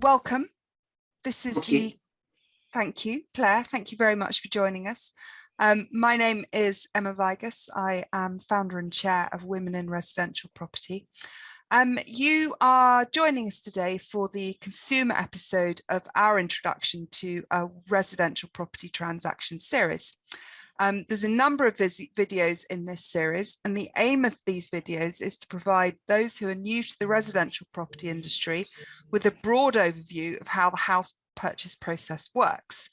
welcome. This is Thank you. Thank you, Claire. Thank you very much for joining us. My name is Emma Vigas. I am founder and chair of Women in Residential Property. You are joining us today for the consumer episode of our introduction to a residential property transaction series. There's a number of videos in this series, and the aim of these videos is to provide those who are new to the residential property industry with a broad overview of how the house purchase process works,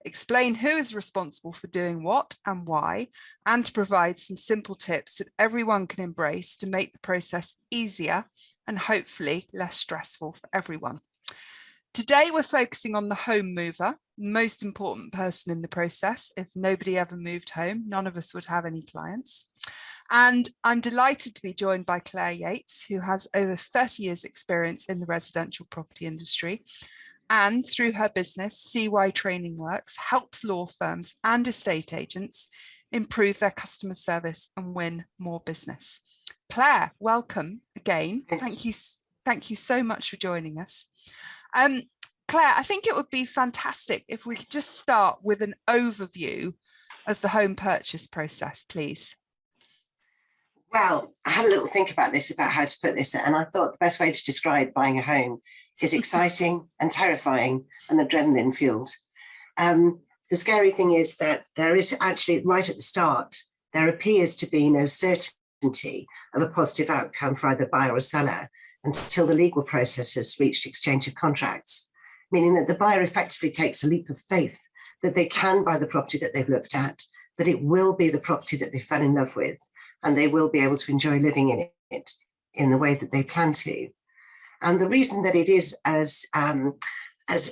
explain who is responsible for doing what and why, and to provide some simple tips that everyone can embrace to make the process easier and hopefully less stressful for everyone. Today, we're focusing on the home mover, most important person in the process. If nobody ever moved home, none of us would have any clients. And I'm delighted to be joined by Clare Yates, who has over 30 years experience in the residential property industry. And through her business, CY Training Works helps law firms and estate agents improve their customer service and win more business. Clare, welcome again. Thank you so much for joining us. Clare, I think it would be fantastic if we could just start with an overview of the home purchase process, please. Well, I had a little think about this, about how to put this, and I thought the best way to describe buying a home is exciting and terrifying and adrenaline fueled. The scary thing is that there is actually, right at the start, there appears to be no certainty of a positive outcome for either buyer or seller until the legal process has reached exchange of contracts, meaning that the buyer effectively takes a leap of faith that they can buy the property that they've looked at, that it will be the property that they fell in love with, and they will be able to enjoy living in it in the way that they plan to. And the reason that it is as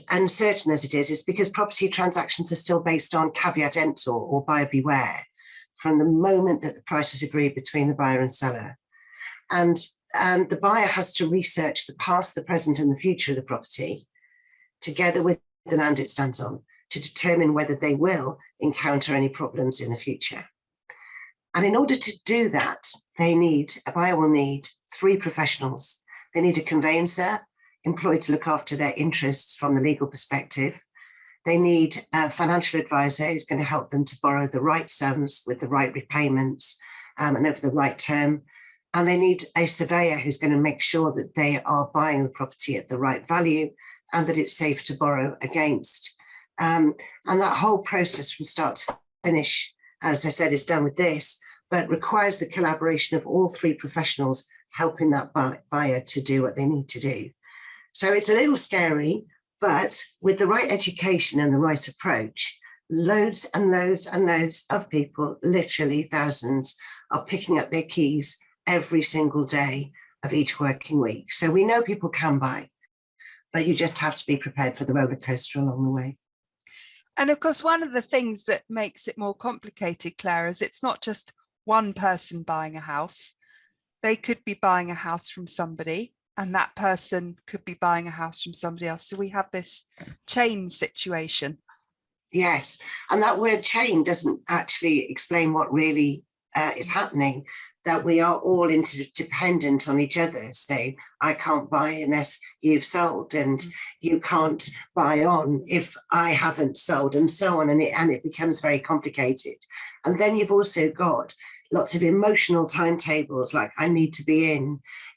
uncertain as it is because property transactions are still based on caveat emptor or buyer beware from the moment that the price is agreed between the buyer and seller. And the buyer has to research the past, the present, and the future of the property, together with the land it stands on, to determine whether they will encounter any problems in the future. And in order to do that, a buyer will need three professionals. They need a conveyancer employed to look after their interests from the legal perspective. They need a financial advisor who's going to help them to borrow the right sums with the right repayments and over the right term. And they need a surveyor who's going to make sure that they are buying the property at the right value and that it's safe to borrow against. And that whole process from start to finish, as I said, is done with this, but requires the collaboration of all three professionals helping that buyer to do what they need to do. So it's a little scary, but with the right education and the right approach, loads and loads and loads of people, literally thousands, are picking up their keys every single day of each working week. So we know people can buy, but you just have to be prepared for the roller coaster along the way. And of course, one of the things that makes it more complicated, Claire, is it's not just one person buying a house. They could be buying a house from somebody, and that person could be buying a house from somebody else. So we have this chain situation. Yes, and that word chain doesn't actually explain what really is happening, that we are all interdependent on each other. So I can't buy unless you've sold, and you can't buy on if I haven't sold, and so on. And it becomes very complicated. And then you've also got lots of emotional timetables, like I need to be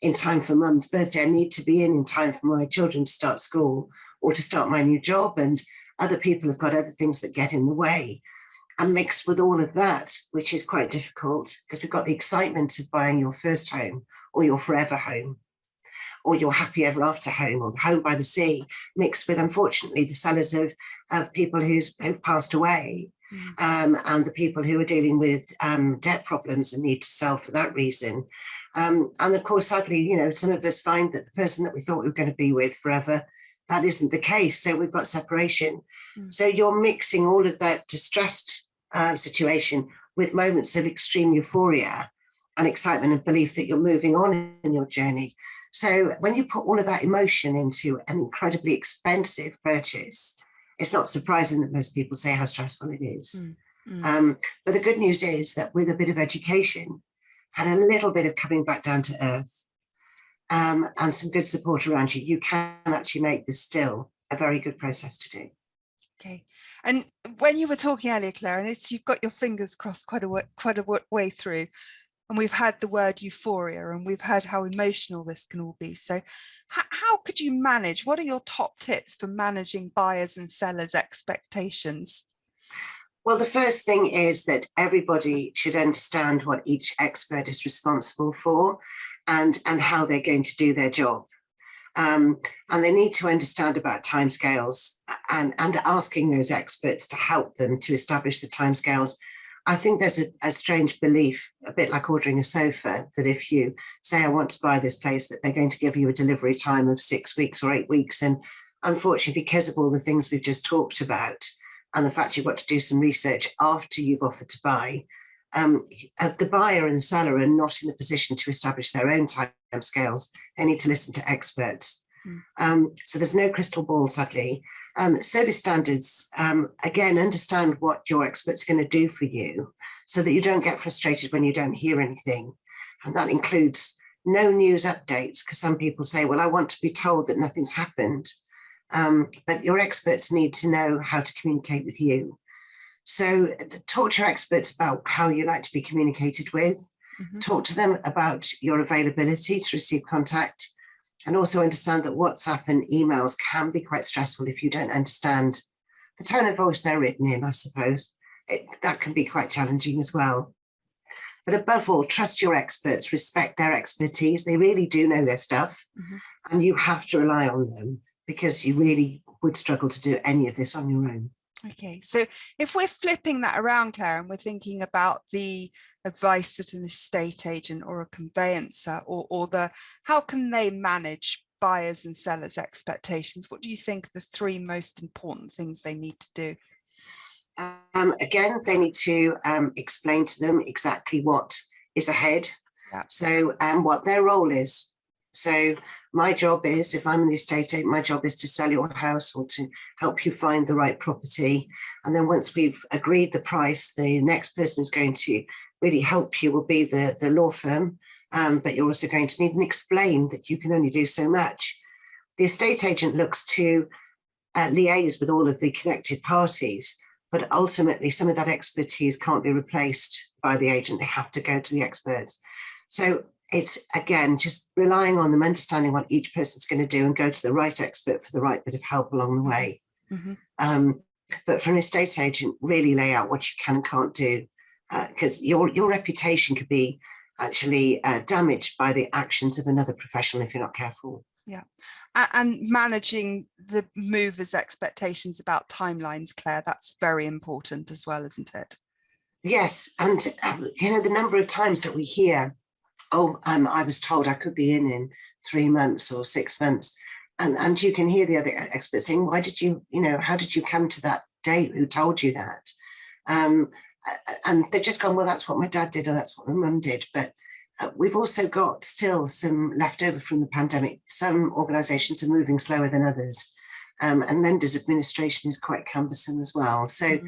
in time for mum's birthday. I need to be in time for my children to start school or to start my new job. And other people have got other things that get in the way. And mixed with all of that, which is quite difficult, because we've got the excitement of buying your first home or your forever home or your happy ever after home or the home by the sea, mixed with, unfortunately, the sellers of people who've passed away and the people who are dealing with debt problems and need to sell for that reason. And of course, sadly, some of us find that the person that we thought we were going to be with forever, that isn't the case. So we've got separation. So you're mixing all of that distressed situation with moments of extreme euphoria and excitement and belief that you're moving on in your journey. So when you put all of that emotion into an incredibly expensive purchase, it's not surprising that most people say how stressful it is. But the good news is that with a bit of education and a little bit of coming back down to earth, and some good support around you, you can actually make this still a very good process to do. Okay, and when you were talking earlier, Claire, and you've got your fingers crossed quite a way through, and we've had the word euphoria, and we've heard how emotional this can all be. So how could you manage? What are your top tips for managing buyers and sellers' expectations? Well, the first thing is that everybody should understand what each expert is responsible for and how they're going to do their job. And they need to understand about timescales and asking those experts to help them to establish the timescales. I think there's a strange belief, a bit like ordering a sofa, that if you say, I want to buy this place, that they're going to give you a delivery time of 6 weeks or 8 weeks. And unfortunately, because of all the things we've just talked about, and the fact you've got to do some research after you've offered to buy, the buyer and the seller are not in a position to establish their own timescales. They need to listen to experts. So there's no crystal ball, sadly. Service standards, again, understand what your experts are going to do for you so that you don't get frustrated when you don't hear anything. And that includes no news updates, because some people say, well, I want to be told that nothing's happened. But your experts need to know how to communicate with you. So talk to your experts about how you like to be communicated with. Talk to them about your availability to receive contact, and also understand that WhatsApp and emails can be quite stressful if you don't understand the tone of voice they're written in, I suppose. That can be quite challenging as well. But above all, trust your experts, respect their expertise. They really do know their stuff, and you have to rely on them, because you really would struggle to do any of this on your own. Okay, so if we're flipping that around, Claire, and we're thinking about the advice that an estate agent or a conveyancer or how can they manage buyers and sellers' expectations? What do you think are the 3 most important things they need to do? Again, they need to explain to them exactly what is ahead. So what their role is. So my job is, if I'm an estate agent, my job is to sell your house or to help you find the right property. And then once we've agreed the price, the next person who's going to really help you will be the law firm. But you're also going to need and explain that you can only do so much. The estate agent looks to liaise with all of the connected parties, but ultimately some of that expertise can't be replaced by the agent. They have to go to the experts. So it's, again, just relying on them, understanding what each person's going to do and go to the right expert for the right bit of help along the way. But for an estate agent, really lay out what you can and can't do, because your reputation could be actually damaged by the actions of another professional if you're not careful. Yeah, and managing the movers' expectations about timelines, Claire, that's very important as well, isn't it? Yes, and the number of times that we hear, I was told I could be in 3 months or 6 months. And you can hear the other experts saying, why did you, how did you come to that date? Who told you that? And they've just gone, well, that's what my dad did, or that's what my mum did. But we've also got still some leftover from the pandemic. Some organisations are moving slower than others. And lenders administration is quite cumbersome as well. So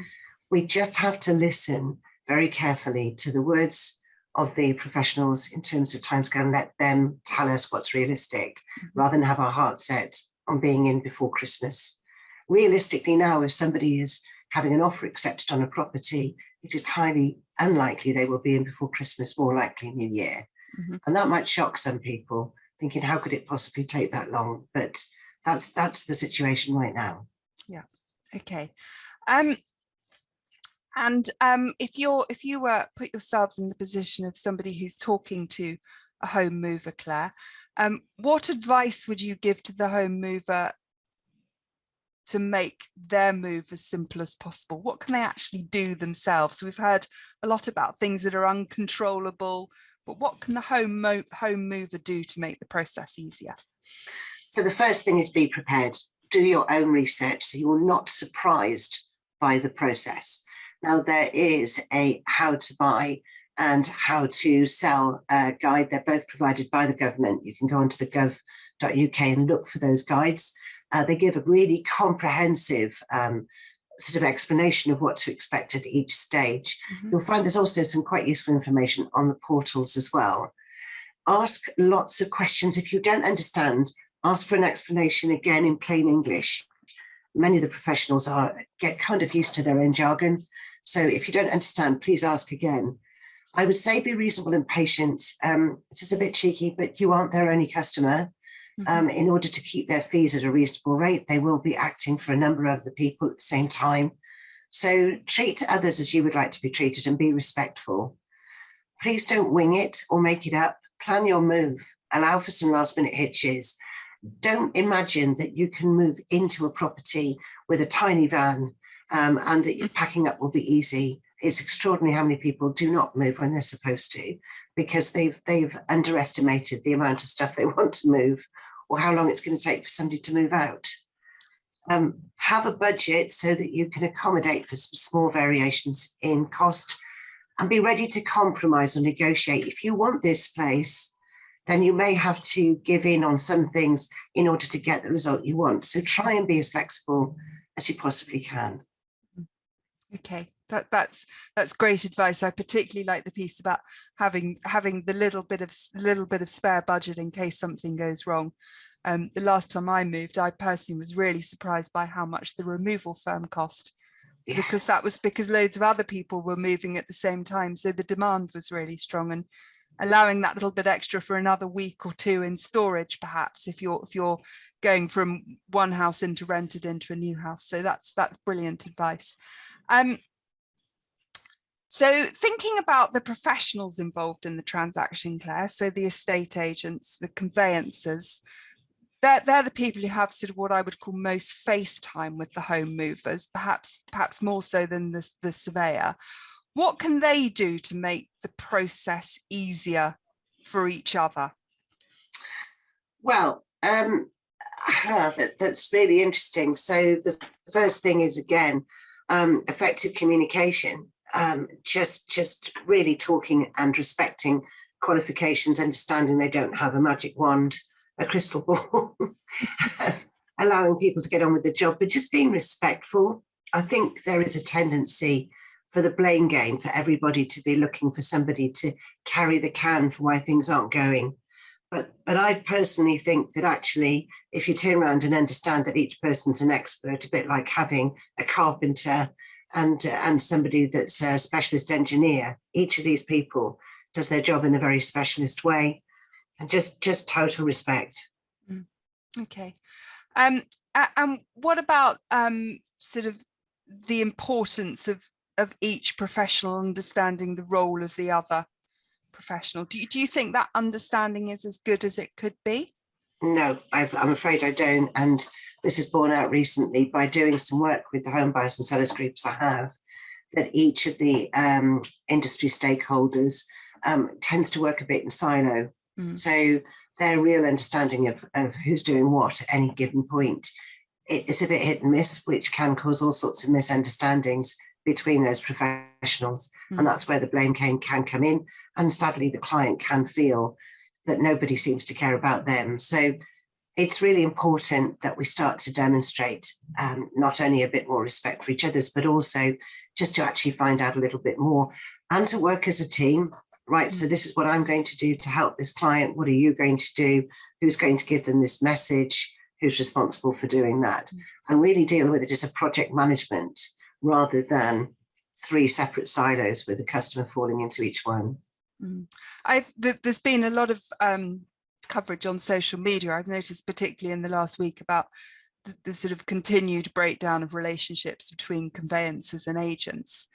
we just have to listen very carefully to the words of the professionals in terms of timescale and let them tell us what's realistic, rather than have our hearts set on being in before Christmas. Realistically now, if somebody is having an offer accepted on a property, it is highly unlikely they will be in before Christmas, more likely New Year. And that might shock some people, thinking, how could it possibly take that long? But that's the situation right now. Yeah. Okay. And if you were put yourselves in the position of somebody who's talking to a home mover, Claire, what advice would you give to the home mover to make their move as simple as possible? What can they actually do themselves? So we've heard a lot about things that are uncontrollable, but what can the home mover do to make the process easier? So the first thing is be prepared. Do your own research so you're not surprised by the process. Now, there is a how to buy and how to sell guide. They're both provided by the government. You can go onto the gov.uk and look for those guides. They give a really comprehensive sort of explanation of what to expect at each stage. You'll find there's also some quite useful information on the portals as well. Ask lots of questions. If you don't understand, ask for an explanation again in plain English. Many of the professionals get kind of used to their own jargon. So if you don't understand, please ask again. I would say be reasonable and patient. It is a bit cheeky, but you aren't their only customer. In order to keep their fees at a reasonable rate, they will be acting for a number of the people at the same time. So treat others as you would like to be treated and be respectful. Please don't wing it or make it up. Plan your move. Allow for some last minute hitches. Don't imagine that you can move into a property with a tiny van and that your packing up will be easy. It's extraordinary how many people do not move when they're supposed to, because they've underestimated the amount of stuff they want to move or how long it's going to take for somebody to move out. Have a budget so that you can accommodate for some small variations in cost, and be ready to compromise or negotiate. If you want this place, then you may have to give in on some things in order to get the result you want. So try and be as flexible as you possibly can. Okay, that's great advice. I particularly like the piece about having the little bit of spare budget in case something goes wrong. The last time I moved, I personally was really surprised by how much the removal firm cost. Yeah. Because loads of other people were moving at the same time, so the demand was really strong, and allowing that little bit extra for another week or two in storage, perhaps, if you're going from one house into rented into a new house. So that's brilliant advice. So thinking about the professionals involved in the transaction, Claire, so the estate agents, the conveyancers, they're the people who have sort of what I would call most face time with the home movers, perhaps more so than the surveyor. What can they do to make the process easier for each other? Well, that's really interesting. So the first thing is, again, effective communication. Just really talking and respecting qualifications, understanding they don't have a magic wand, a crystal ball, allowing people to get on with the job, but just being respectful. I think there is a tendency for the blame game, for everybody to be looking for somebody to carry the can for why things aren't going. But I personally think that actually, if you turn around and understand that each person's an expert, a bit like having a carpenter and somebody that's a specialist engineer, each of these people does their job in a very specialist way, and just total respect. Okay. And what about sort of the importance of each professional understanding the role of the other professional? Do you think that understanding is as good as it could be? No, I'm afraid I don't. And this is borne out recently by doing some work with the home buyers and sellers groups I have, that each of the industry stakeholders tends to work a bit in silo. So their real understanding of who's doing what at any given point, it's a bit hit and miss, which can cause all sorts of misunderstandings between those professionals. And that's where the blame game can come in. And sadly, the client can feel that nobody seems to care about them. So it's really important that we start to demonstrate not only a bit more respect for each other's, but also just to actually find out a little bit more and to work as a team, right? So this is what I'm going to do to help this client. What are you going to do? Who's going to give them this message? Who's responsible for doing that? And really deal with it as a project management rather than three separate silos with the customer falling into each one. There's been a lot of coverage on social media, I've noticed, particularly in the last week, about the sort of continued breakdown of relationships between conveyancers and agents.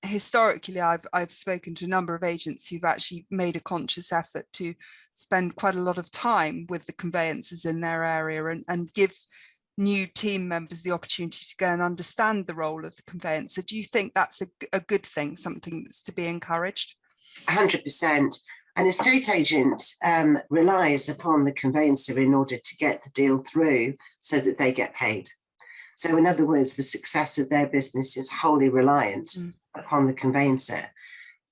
Historically, I've spoken to a number of agents who've actually made a conscious effort to spend quite a lot of time with the conveyancers in their area and give new team members the opportunity to go and understand the role of the conveyancer. Do you think that's a good thing, something that's to be encouraged? 100%. An estate agent relies upon the conveyancer in order to get the deal through so that they get paid. So in other words, the success of their business is wholly reliant upon the conveyancer.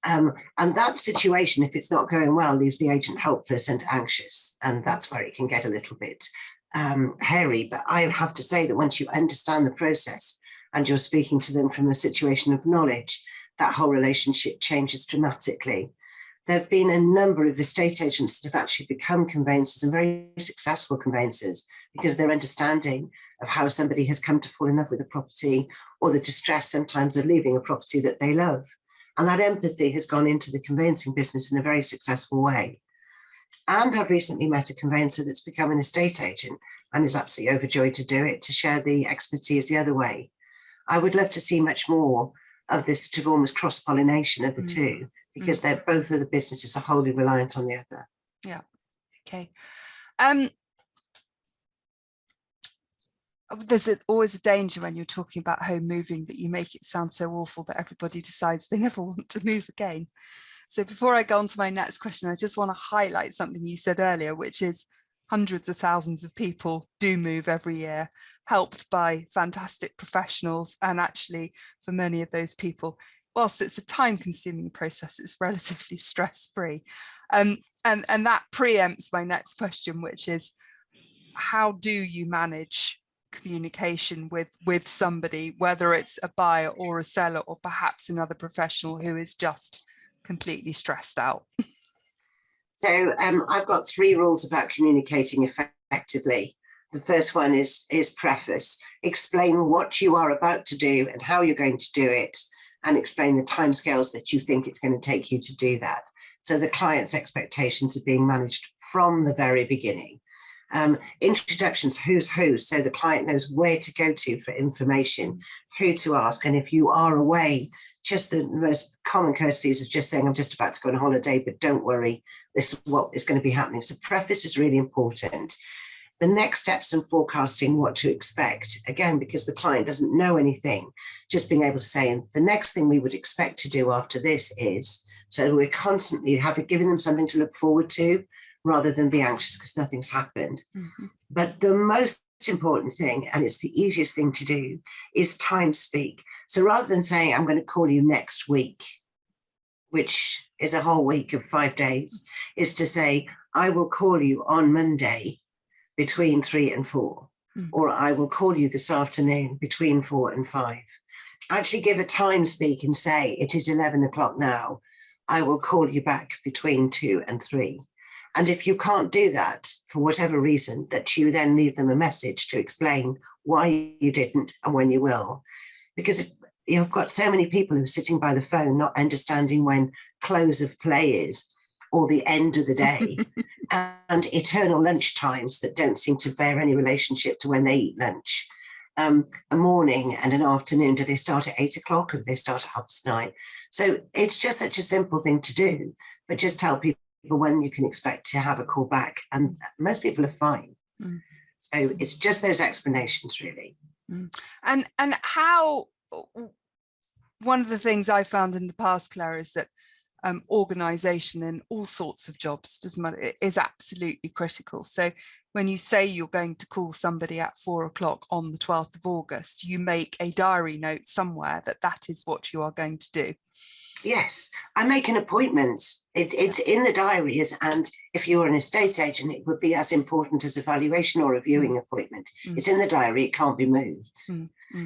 And that situation, if it's not going well, leaves the agent helpless and anxious. And that's where it can get a little bit hairy. But I have to say that once you understand the process and you're speaking to them from a situation of knowledge, that whole relationship changes dramatically. there have been a number of estate agents that have actually become conveyancers, and very successful conveyancers, because their understanding of how somebody has come to fall in love with a property, or the distress sometimes of leaving a property that they love. And that empathy has gone into the conveyancing business in a very successful way. And I've recently met a conveyancer that's become an estate agent and is absolutely overjoyed to do it, to share the expertise the other way. I would love to see much more of this sort of almost cross-pollination of the two, because they're both of the businesses are wholly reliant on the other. Yeah. Okay. There's always a danger when you're talking about home moving that you make it sound so awful that everybody decides they never want to move again. So before I go on to my next question, I just want to highlight something you said earlier, which is hundreds of thousands of people do move every year, helped by fantastic professionals. And actually, for many of those people, whilst it's a time-consuming process, it's relatively stress-free. And that preempts my next question, which is, how do you manage communication with somebody, whether it's a buyer or a seller, or perhaps another professional who is just completely stressed out? So I've got 3 rules about communicating effectively. The first one is preface. Explain what you are about to do and how you're going to do it, and explain the timescales that you think it's going to take you to do that. So the client's expectations are being managed from the very beginning. Introductions, who's who, so the client knows where to go to for information, who to ask, and if you are away, just the most common courtesies of just saying, I'm just about to go on holiday, but don't worry, this is what is going to be happening. So preface is really important. The next steps in forecasting what to expect, again, because the client doesn't know anything, just being able to say, the next thing we would expect to do after this is, so we're constantly giving them something to look forward to, rather than be anxious because nothing's happened. But the most important thing, and it's the easiest thing to do, is time speak. So rather than saying, I'm going to call you next week, which is a whole week of 5 days, is to say, I will call you on Monday between 3 and 4, or I will call you this afternoon between 4 and 5. Actually give a time speak and say, it is 11 o'clock now. I will call you back between 2 and 3. And if you can't do that for whatever reason, that you then leave them a message to explain why you didn't and when you will. Because if you've got so many people who are sitting by the phone, not understanding when close of play is, or the end of the day, and eternal lunch times that don't seem to bear any relationship to when they eat lunch. A morning and an afternoon, do they start at 8 o'clock or do they start at 9:30? So it's just such a simple thing to do, but just tell people when you can expect to have a call back, and most people are fine. So it's just those explanations, really. And how, one of the things I found in the past, Claire, is that organisation in all sorts of jobs doesn't matter, it is absolutely critical. So when you say you're going to call somebody at 4 o'clock on the 12th of August, you make a diary note somewhere that is what you are going to do. Yes, I make an appointment. It's in the diaries, and if you're an estate agent, it would be as important as a valuation or a viewing appointment. It's in the diary, it can't be moved.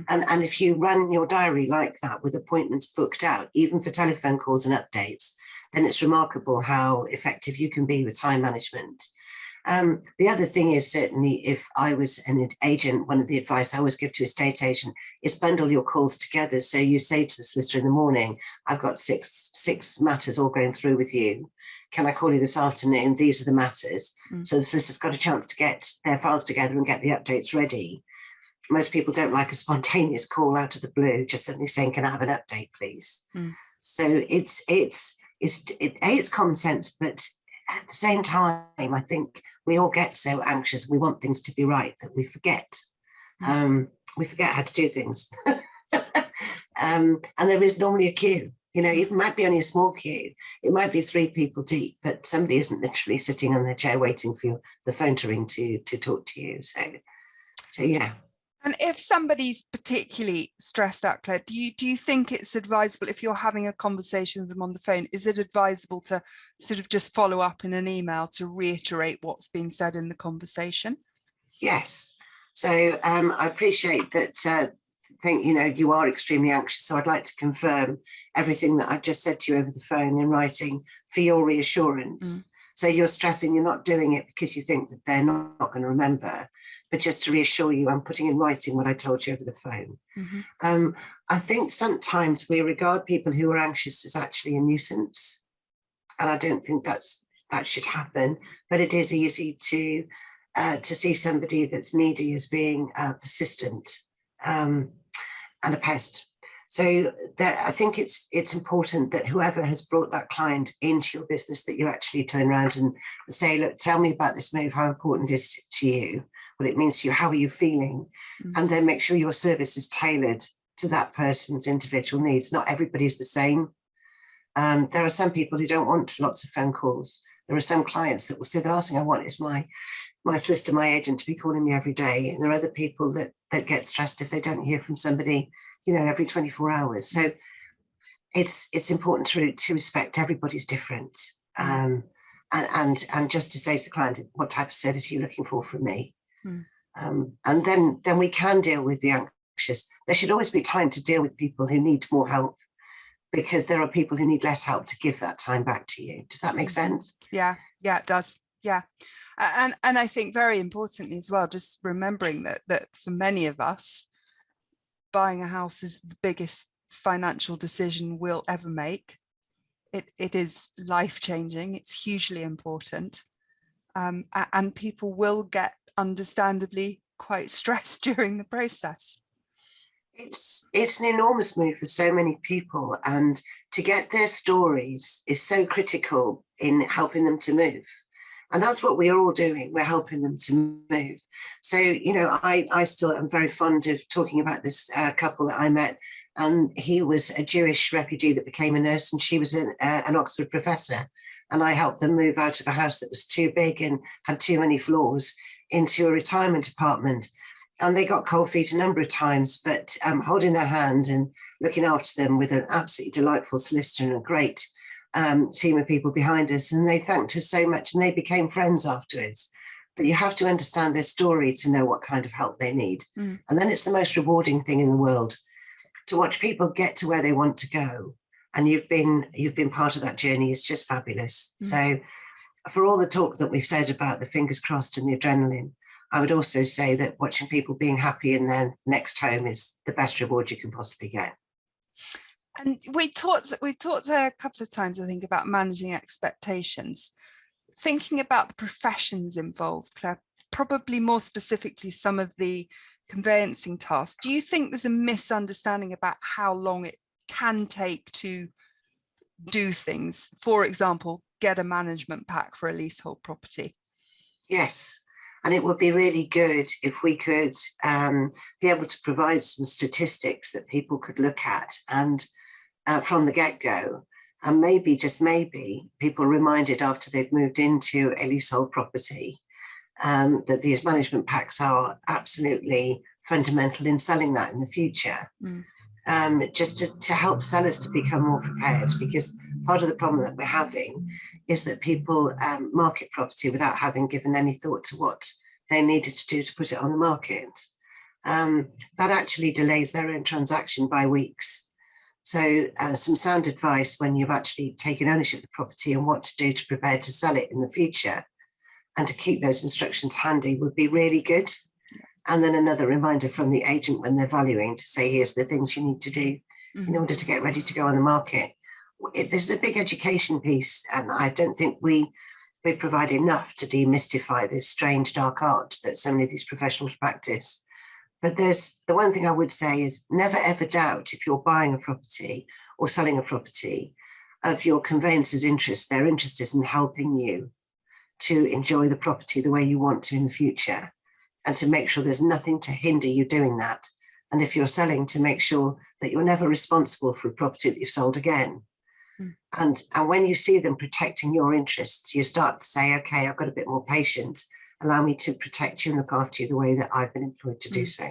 And if you run your diary like that with appointments booked out, even for telephone calls and updates, then it's remarkable how effective you can be with time management. The other thing is, certainly if I was an agent, one of the advice I always give to estate agent is bundle your calls together. So you say to the solicitor in the morning, I've got six matters all going through with you. Can I call you this afternoon? These are the matters. So the solicitor's got a chance to get their files together and get the updates ready. Most people don't like a spontaneous call out of the blue, just suddenly saying, can I have an update, please? So it's common sense, but at the same time, I think we all get so anxious, we want things to be right, that we forget. We forget how to do things. And there is normally a queue. You know, it might be only a small queue. It might be 3 people deep, but somebody isn't literally sitting on their chair waiting for the phone to ring to talk to you. So yeah. And if somebody's particularly stressed out, Claire, do you think it's advisable, if you're having a conversation with them on the phone, is it advisable to sort of just follow up in an email to reiterate what's been said in the conversation? Yes. So I appreciate that think, you are extremely anxious. So I'd like to confirm everything that I've just said to you over the phone in writing for your reassurance. Mm. So you're stressing, you're not doing it because you think that they're not going to remember, but just to reassure you, I'm putting in writing what I told you over the phone. Mm-hmm. I think sometimes we regard people who are anxious as actually a nuisance. And I don't think that should happen, but it is easy to see somebody that's needy as being persistent and a pest. So I think it's important that whoever has brought that client into your business, that you actually turn around and say, look, tell me about this move. How important is it to you? What it means to you? How are you feeling? Mm-hmm. And then make sure your service is tailored to that person's individual needs. Not everybody's the same. There are some people who don't want lots of phone calls. There are some clients that will say the last thing I want is my solicitor, my agent to be calling me every day. And there are other people that get stressed if they don't hear from somebody, every 24 hours. So it's important to respect everybody's different. And just to say to the client, what type of service are you looking for from me? And then we can deal with the anxious. There should always be time to deal with people who need more help, because there are people who need less help to give that time back to you. Does that make sense? Yeah, it does. Yeah. And I think very importantly as well, just remembering that for many of us, buying a house is the biggest financial decision we'll ever make. It is life-changing. It's hugely important. And people will get understandably quite stressed during the process. It's an enormous move for so many people, and to get their stories is so critical in helping them to move. And that's what we're all doing. We're helping them to move. So, I still am very fond of talking about this couple that I met, and he was a Jewish refugee that became a nurse, and she was an Oxford professor. And I helped them move out of a house that was too big and had too many floors into a retirement apartment. And they got cold feet a number of times, but holding their hand and looking after them with an absolutely delightful solicitor and a great team of people behind us. And they thanked us so much, and they became friends afterwards. But you have to understand their story to know what kind of help they need. And then it's the most rewarding thing in the world to watch people get to where they want to go. And you've been part of that journey. Is just fabulous. So for all the talk that we've said about the fingers crossed and the adrenaline, I would also say that watching people being happy in their next home is the best reward you can possibly get. And we've talked a couple of times, I think, about managing expectations. Thinking about the professions involved, Claire, probably more specifically some of the conveyancing tasks, do you think there's a misunderstanding about how long it can take to do things? For example, get a management pack for a leasehold property. Yes. And it would be really good if we could be able to provide some statistics that people could look at and from the get-go. And maybe, just maybe, people reminded after they've moved into a leasehold property that these management packs are absolutely fundamental in selling that in the future. Just to help sellers to become more prepared, because part of the problem that we're having is that people market property without having given any thought to what they needed to do to put it on the market. That actually delays their own transaction by weeks. So some sound advice when you've actually taken ownership of the property and what to do to prepare to sell it in the future, and to keep those instructions handy, would be really good. And then another reminder from the agent when they're valuing to say, here's the things you need to do in order to get ready to go on the market. This is a big education piece, and I don't think we provide enough to demystify this strange dark art that so many of these professionals practice. But there's the one thing I would say is never ever doubt, if you're buying a property or selling a property, of your conveyancer's interest. Their interest is in helping you to enjoy the property the way you want to in the future, and to make sure there's nothing to hinder you doing that. And if you're selling, to make sure that you're never responsible for a property that you've sold again. And when you see them protecting your interests, you start to say, okay, I've got a bit more patience. Allow me to protect you and look after you the way that I've been employed to do so.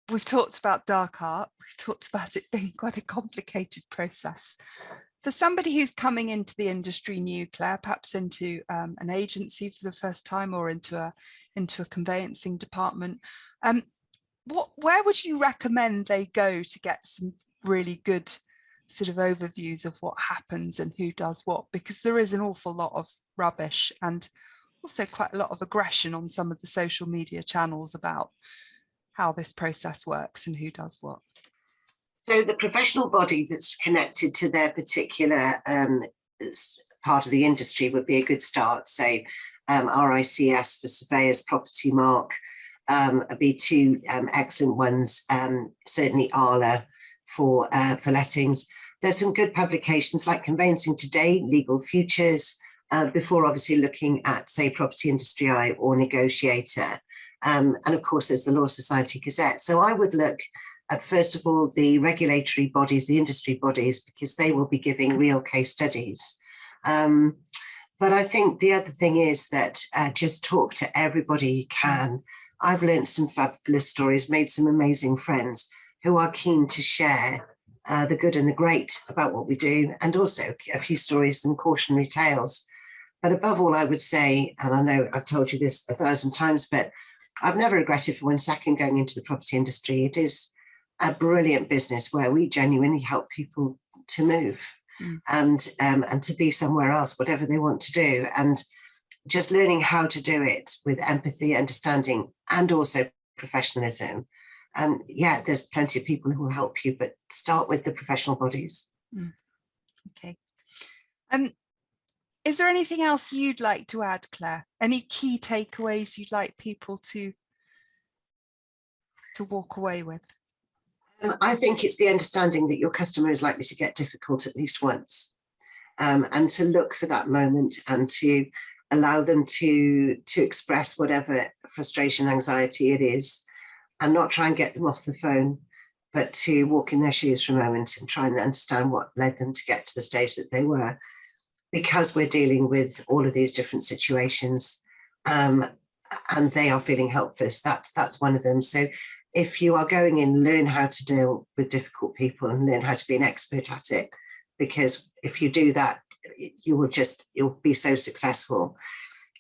We've talked about dark art. We've talked about it being quite a complicated process. For somebody who's coming into the industry new, Claire, perhaps into an agency for the first time, or into a conveyancing department, where would you recommend they go to get some really good sort of overviews of what happens and who does what? Because there is an awful lot of rubbish and also quite a lot of aggression on some of the social media channels about how this process works and who does what. So the professional body that's connected to their particular part of the industry would be a good start. So RICS for surveyors, Property Mark would be two excellent ones. Certainly ALA for lettings. There's some good publications like Conveyancing Today, Legal Futures, before obviously looking at, say, Property Industry Eye or Negotiator. And of course, there's the Law Society Gazette. So I would look at, first of all, the regulatory bodies, the industry bodies, because they will be giving real case studies. But I think the other thing is that just talk to everybody you can. I've learned some fabulous stories, made some amazing friends who are keen to share the good and the great about what we do, and also a few stories and cautionary tales. But above all, I would say, and I know I've told you this 1,000 times, but I've never regretted for 1 second going into the property industry. It is a brilliant business where we genuinely help people to move and to be somewhere else, whatever they want to do. And just learning how to do it with empathy, understanding, and also professionalism. And yeah, there's plenty of people who will help you, but start with the professional bodies. Okay. Is there anything else you'd like to add, Claire? Any key takeaways you'd like people to walk away with? I think it's the understanding that your customer is likely to get difficult at least once, and to look for that moment and to allow them to express whatever frustration, anxiety it is, and not try and get them off the phone, but to walk in their shoes for a moment and try and understand what led them to get to the stage that they were. Because we're dealing with all of these different situations, and they are feeling helpless, that's one of them. So if you are going in, learn how to deal with difficult people and learn how to be an expert at it, because if you do that, you'll be so successful.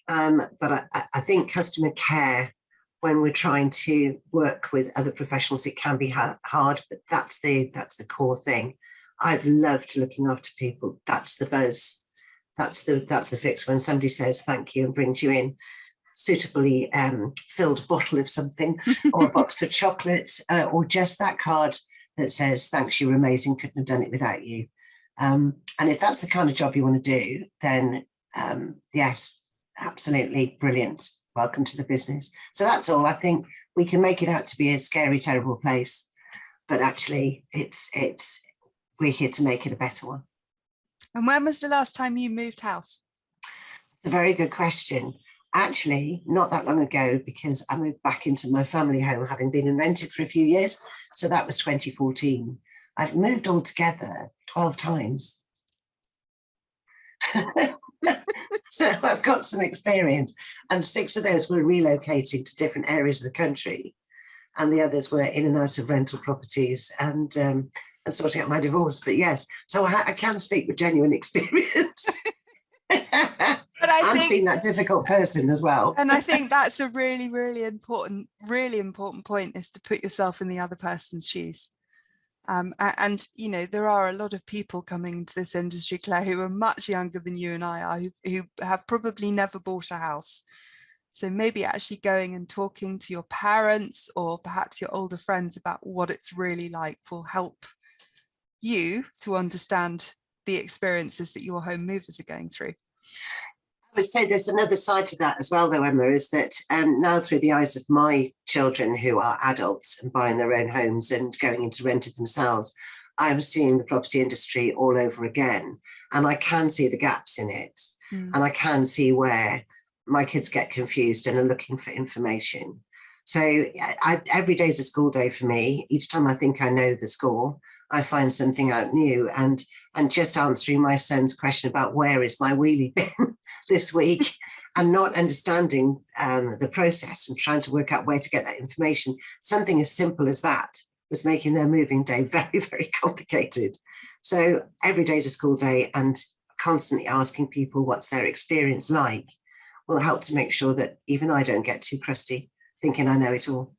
But I think customer care, when we're trying to work with other professionals, it can be hard, but that's the core thing. I've loved looking after people. That's the buzz. That's the fix. When somebody says thank you and brings you in suitably filled bottle of something or a box of chocolates, or just that card that says thanks, you're amazing, couldn't have done it without you. And if that's the kind of job you want to do, then yes, absolutely brilliant. Welcome to the business. So that's all. I think we can make it out to be a scary, terrible place, but actually we're here to make it a better one. And when was the last time you moved house? It's a very good question. Actually, not that long ago, because I moved back into my family home, having been in rented for a few years. So that was 2014. I've moved altogether 12 times. So I've got some experience, and 6 of those were relocating to different areas of the country, and the others were in and out of rental properties and sorting out my divorce. But yes, so I can speak with genuine experience. But I think being that difficult person as well. And I think that's a really, really important point, is to put yourself in the other person's shoes. And you know, there are a lot of people coming into this industry, Claire, who are much younger than you and I are, who have probably never bought a house. So maybe actually going and talking to your parents or perhaps your older friends about what it's really like will help you to understand the experiences that your home movers are going through. I would say there's another side to that as well, though, Emma, is that now through the eyes of my children who are adults and buying their own homes and going into rented themselves, I'm seeing the property industry all over again. And I can see the gaps in it. And I can see where my kids get confused and are looking for information. So every day is a school day for me. Each time I think I know the score, I find something out new. And just answering my son's question about where is my wheelie bin this week, and not understanding the process and trying to work out where to get that information. Something as simple as that was making their moving day very, very complicated. So every day is a school day, and constantly asking people what's their experience like will help to make sure that even I don't get too crusty thinking I know it all.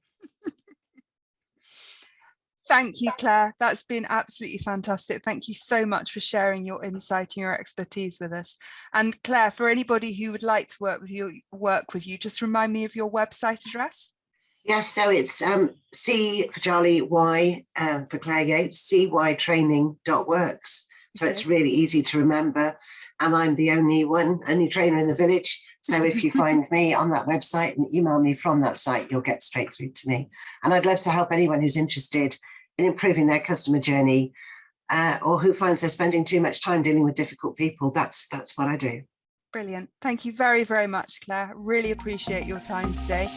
Thank you, Claire. That's been absolutely fantastic. Thank you so much for sharing your insight and your expertise with us. And Claire, for anybody who would like to work with you, just remind me of your website address. Yes, so it's C for Charlie, Y for Clare Yates, cytraining.works. So Okay. it's really easy to remember. And I'm the only trainer in the village. So if you find me on that website and email me from that site, you'll get straight through to me. And I'd love to help anyone who's interested in improving their customer journey, or who finds they're spending too much time dealing with difficult people. That's what I do. Brilliant. Thank you very, very much, Claire. Really appreciate your time today.